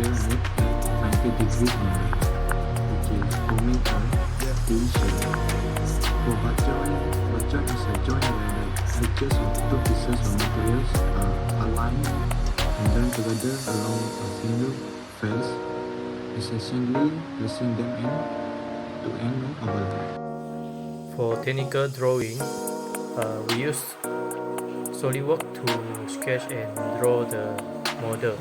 material made at 90 degrees angle, which is forming a T-shape. For butt joint is a joint where the edges of two pieces of materials are aligned and joined together along a single face, essentially placing them end to end no overlap. For technical drawing, we use SolidWorks to sketch and draw the model.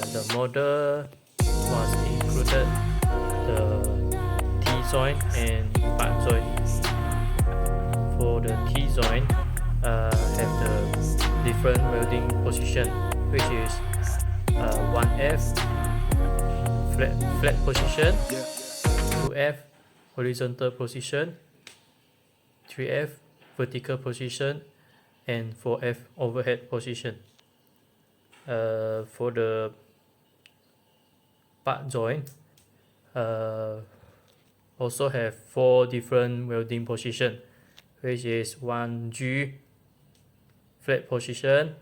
The model was included the T-joint and butt joint. For the T-joint, have the different welding position, which is 1F flat position, 2F horizontal position, 3F vertical position, and 4F overhead position. For the butt joint, also have 4 different welding position, which is 1G flat position,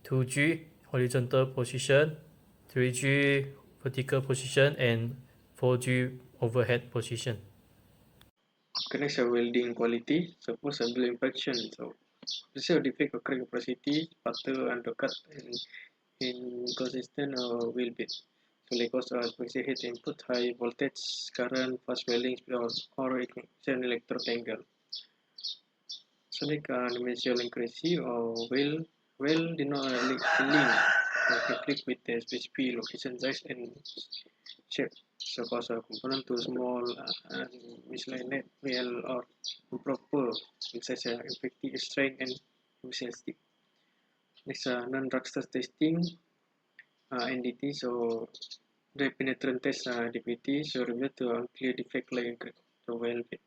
2G horizontal position, 3G vertical position, and 4G overhead position. Next, welding quality. Suppose assembly infection. So, this is a defect of crack capacity, sputter, undercut, and inconsistent wheel bit. So, like cause specific heat input, high voltage, current, fast welding speed, or ignition electrotangle. So, like dimensional accuracy or well did not link conflict with the specific location size and shape. So, cause a component too small, misaligned, well, or improper in such a effective strength and efficiency. Next, non-drugstore testing, NDT. So, the penetrant test DPT. So, revealed to unclear defect like the well bit.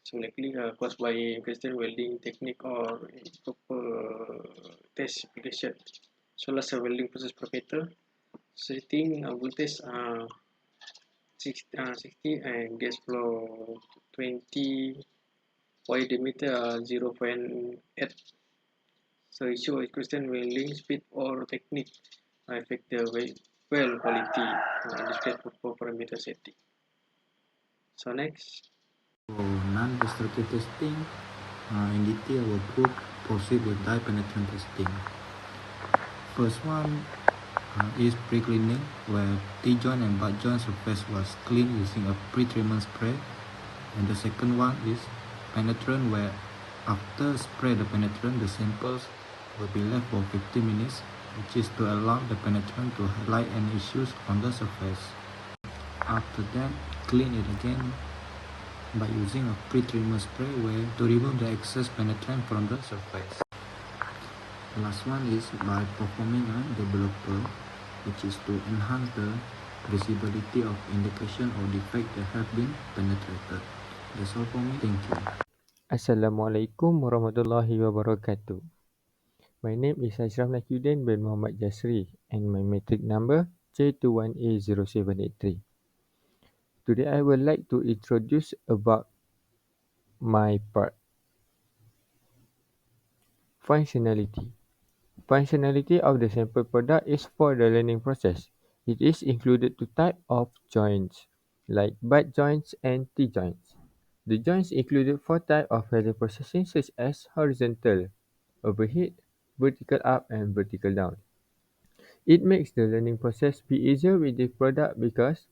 So, likely caused by inconsistent welding technique or improper test application. So, last welding process parameter. Setting voltage 60 and gas flow 20, y diameter 0.8. So issue is question welding speed or technique affect the well quality displayed for parameter setting. So next. For non-destructive testing, NDT will proceed with dye penetrant testing. First one is pre-cleaning, where T-joint and butt joint surface was cleaned using a pre-treatment spray. And the second one is penetrant, where after spray the penetrant, the samples will be left for 15 minutes, which is to allow the penetrant to highlight any issues on the surface. After that, clean it again by using a pre-treatment spray where to remove the excess penetrant from the surface. The last one is by performing a developer, which is to enhance the visibility of indication or defect that have been penetrated. That's all for me. Thank you. Assalamualaikum warahmatullahi wabarakatuh. My name is Ashraf Nakyuddin bin Muhammad Jasri and my matric number J21A0783. Today I would like to introduce about my part. Functionality. Functionality of the sample product is for the learning process. It is included two types of joints, like butt joints and T-joints. The joints included four types of value processing such as horizontal, overhead, vertical up and vertical down. It makes the learning process be easier with the product because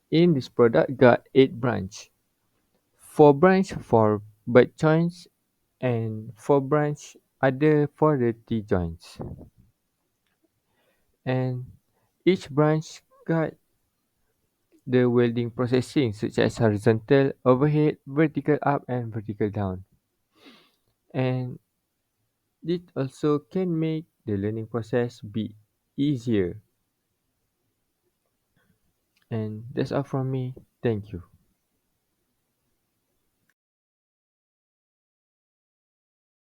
in this product got 8 branch. 4 branch for butt joints and 4 branch other for the T joints. And each branch got the welding processing such as horizontal, overhead, vertical up and vertical down. And it also can make the learning process be easier. And that's all from me. Thank you.